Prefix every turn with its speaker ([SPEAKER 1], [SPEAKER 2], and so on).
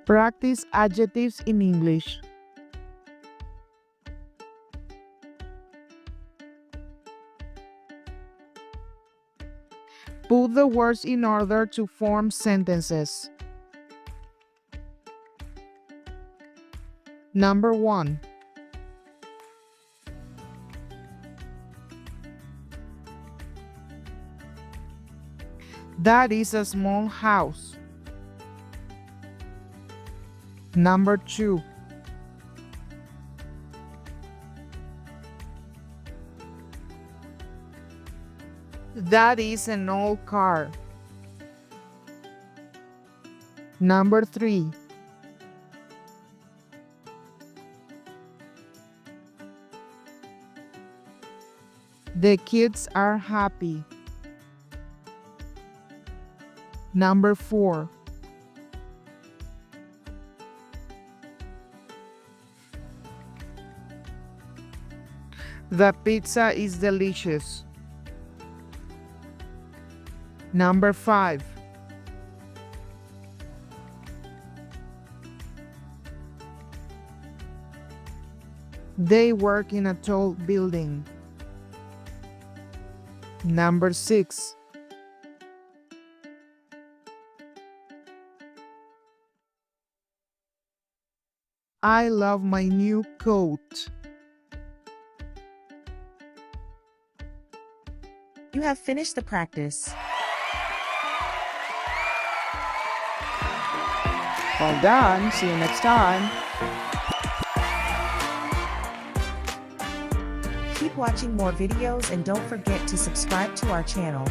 [SPEAKER 1] Practice adjectives in English. Put the words in order to form sentences. Number 1. That is a small house. Number 2. That is an old car. Number 3. The kids are happy. Number 4. The pizza is delicious. Number 5. They work in a tall building. Number 6. I love my new coat.
[SPEAKER 2] You have finished the practice.
[SPEAKER 3] Well done. See you next time.
[SPEAKER 2] Keep watching more videos and don't forget to subscribe to our channel.